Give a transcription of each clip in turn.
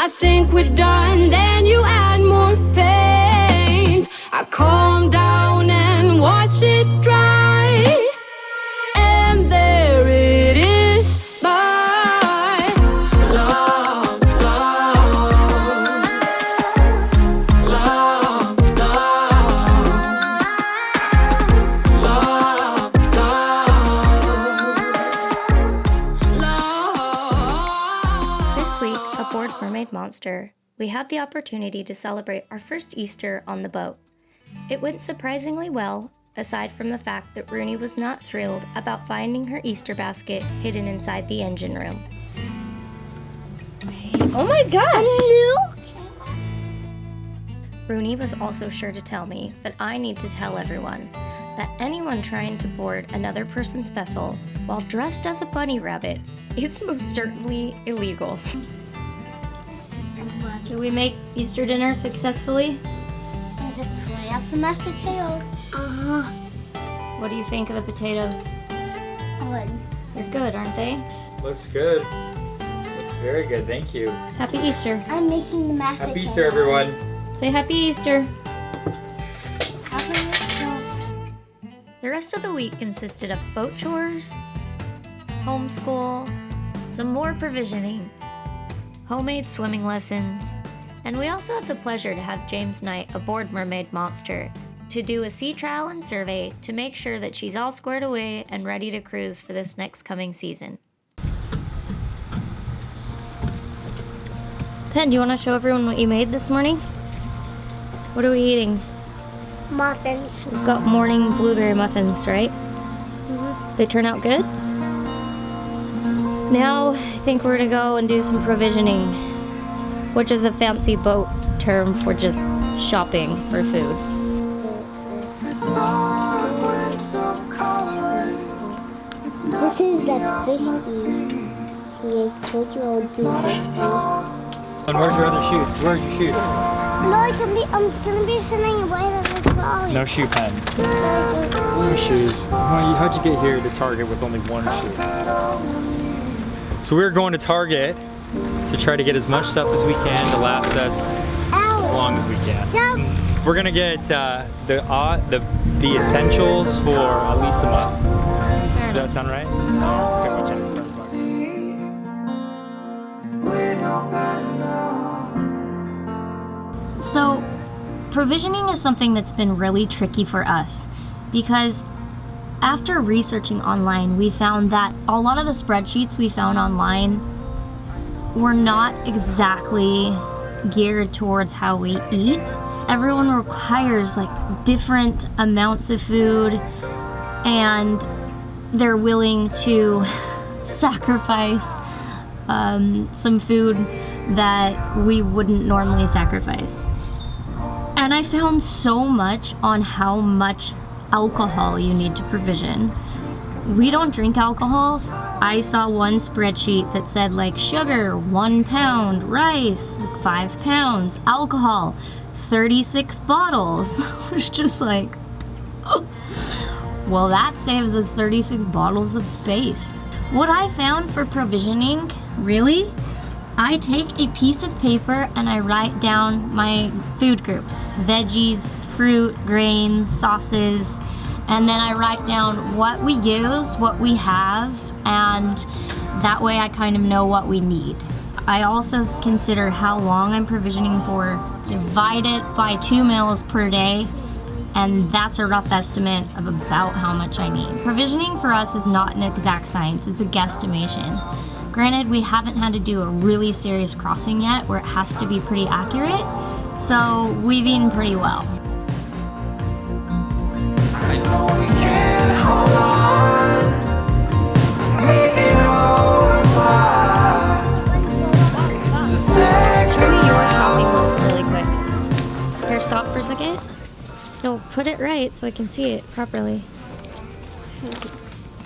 I think we're done, then you add more paint. I calm down and watch it dry, and there it is, my love, love, love, love, love, love. This week, aboard Mermaid Monster, we had the opportunity to celebrate our first Easter on the boat. It went surprisingly well, aside from the fact that Rooney was not thrilled about finding her Easter basket hidden inside the engine room. Oh my gosh! Rooney was also sure to tell me that I need to tell everyone that anyone trying to board another person's vessel while dressed as a bunny rabbit is most certainly illegal. Did we make Easter dinner successfully? Just fry up the mashed potatoes. What do you think of the potatoes? Good. They're good, aren't they? Looks good. Looks very good, thank you. Happy Easter. I'm making the mashed Happy potatoes. Easter, everyone. Say Happy Easter. Happy Easter. The rest of the week consisted of boat chores, homeschool, some more provisioning, homemade swimming lessons, and we also had the pleasure to have James Knight aboard Mermaid Monster to do a sea trial and survey to make sure that she's all squared away and ready to cruise for this next coming season. Pen, do you want to show everyone what you made this morning? What are we eating? Muffins. We've got morning blueberry muffins, right? They turn out good? Now, I think we're gonna go and do some provisioning, which is a fancy boat term for just shopping for food. This is the fishy. Yes, told you I would do this. And where's your other shoes? Where are your shoes? No, I'm gonna be sending away to the trolley. No shoe pen. No shoes. How'd you get here to Target with only one shoe? So we're going to Target to try to get as much stuff as we can to last us as long as we can. We're gonna get the essentials for at least a month. Does that sound right? Okay, watch out, it's $5. So, provisioning is something that's been really tricky for us because after researching online, we found that a lot of the spreadsheets we found online were not exactly geared towards how we eat. Everyone requires like different amounts of food, and they're willing to sacrifice some food that we wouldn't normally sacrifice. And I found so much on how much alcohol you need to provision. We don't drink alcohol. I saw one spreadsheet that said like sugar, 1 pound, rice, 5 pounds, alcohol, 36 bottles. I was just like, oh. Well, that saves us 36 bottles of space. What I found for provisioning, really, I take a piece of paper and I write down my food groups, veggies, fruit, grains, sauces, and then I write down what we use, what we have, and that way I kind of know what we need. I also consider how long I'm provisioning for, divide it by 2 meals per day, and that's a rough estimate of about how much I need. Provisioning for us is not an exact science, it's a guesstimation. Granted, we haven't had to do a really serious crossing yet where it has to be pretty accurate, so we've eaten pretty well. I know we can hold on, make it all worthwhile. It's the second Maybe you were chopping round. those really quick. Here, stop for a second. No, put it right so I can see it properly.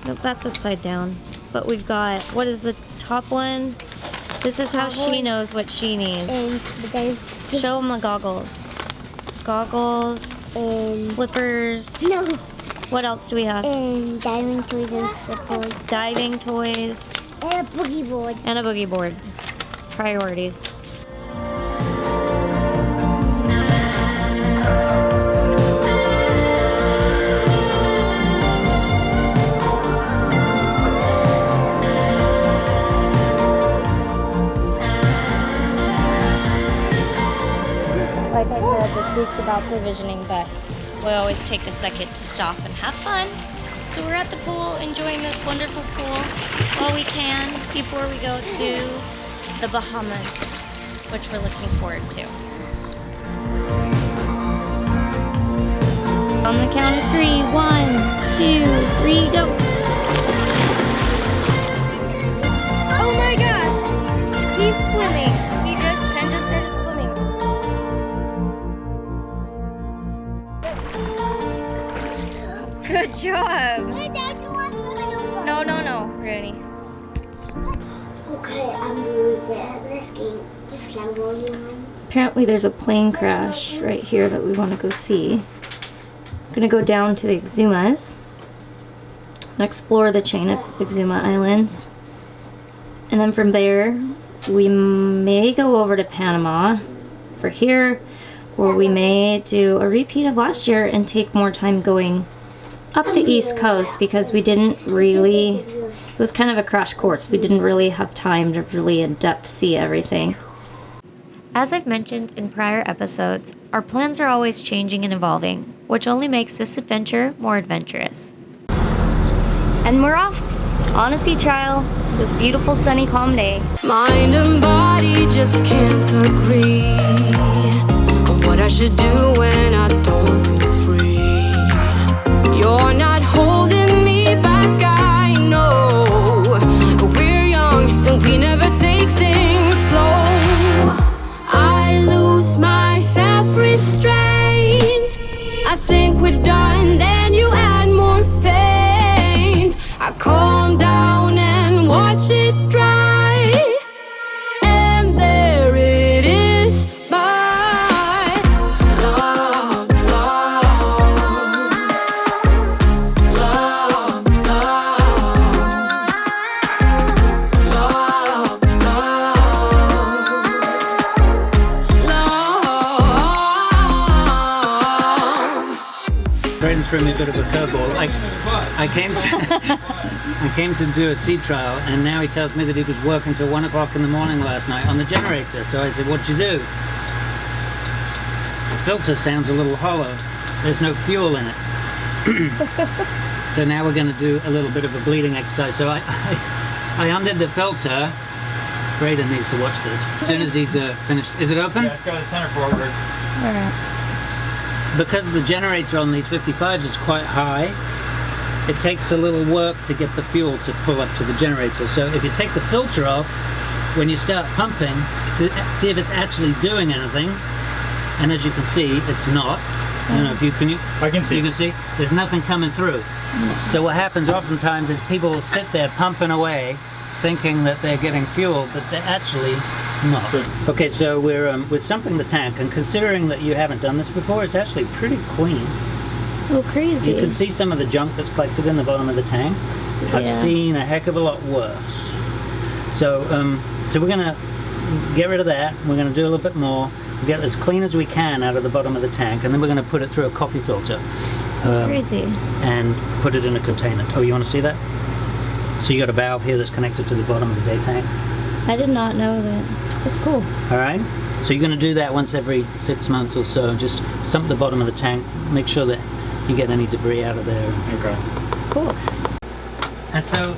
Nope, that's upside down. But we've got, what is the top one? This is how she knows what she needs. And then Show them the goggles. Goggles, and flippers. no, What else do we have? and diving toys and slippers Diving toys and a boogie board. and a boogie board. Priorities. spooked about provisioning, but we always take a second to stop and have fun. So we're at the pool, enjoying this wonderful pool while we can before we go to the Bahamas, which we're looking forward to. On the count of 3, 1, 2, 3, go! Oh my gosh! He's swimming. Ken just started swimming. Good job! Hey, Dad, you want swimming over? No, Rooney. Okay, I'm doing it. Let's game. Just like volume. Apparently there's a plane crash right here that we want to go see. I'm gonna go down to the Exumas and explore the chain of Exuma Islands. And then from there, we may go over to Panama for here, or we may do a repeat of last year and take more time going up the East Coast because we didn't really, it was kind of a crash course. We didn't really have time to really in depth see everything. As I've mentioned in prior episodes, our plans are always changing and evolving, which only makes this adventure more adventurous. And we're off on a sea trial this beautiful sunny calm day. Mind and body just can't agree on what I should do when I don't feel free. You're not holding me back, I know. But we're young and we never take things slow. I lose my self-restraint. I think we're done, then you add more pain. I calm down and watch it dry, and there it is, my love, love, love, love, love, love. Braden's threw me a bit of a curveball. I came to do a sea trial, and now he tells me that he was working till 1 o'clock in the morning last night on the generator. So I said, "What'd you do?" The filter sounds a little hollow. There's no fuel in it. So now we're going to do a little bit of a bleeding exercise. So I undid the filter. Braden needs to watch this. As soon as he's finished. Is it open? Yeah, it's got a center forward. Because the generator on these 55s is quite high, it takes a little work to get the fuel to pull up to the generator. So if you take the filter off, when you start pumping, to see if it's actually doing anything, and as you can see, it's not. I don't know if you can. I can see. You can see there's nothing coming through. So what happens oftentimes is people will sit there pumping away, thinking that they're getting fuel, but they're actually not. Okay, so we're sumping the tank, and considering that you haven't done this before, it's actually pretty clean. Oh, crazy. You can see some of the junk that's collected in the bottom of the tank. I've seen a heck of a lot worse. So, so we're gonna get rid of that. We're gonna do a little bit more, get as clean as we can out of the bottom of the tank, and then we're gonna put it through a coffee filter. Crazy. And put it in a container. Oh, you want to see that? So you got a valve here that's connected to the bottom of the day tank. I did not know that. That's cool. All right. So you're going to do that once every 6 months or so. Just sump the bottom of the tank. Make sure that you get any debris out of there. Okay. Cool. And so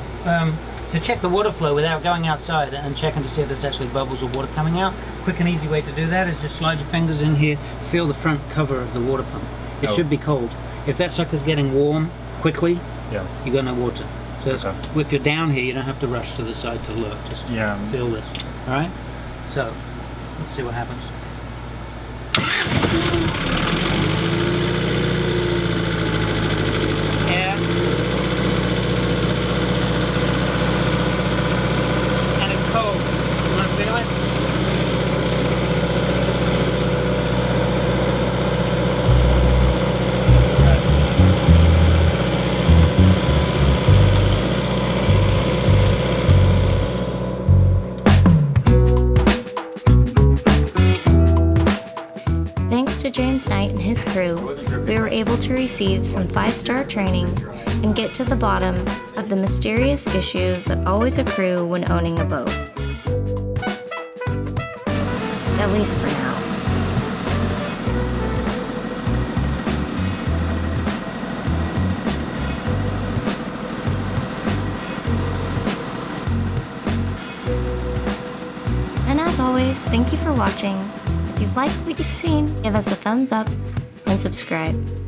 to check the water flow without going outside and checking to see if there's actually bubbles or water coming out, quick and easy way to do that is just slide your fingers in here, feel the front cover of the water pump. It should be cold. If that sucker's getting warm quickly, you got no water. So if you're down here, you don't have to rush to the side to look. Just feel this. All right. So let's see what happens. Yeah. And it's cold. You want to feel it? Thanks to James Knight and his crew, we were able to receive some 5-star training and get to the bottom of the mysterious issues that always accrue when owning a boat. At least for now. always, thank you for watching. If you've liked what you've seen, give us a thumbs up and subscribe.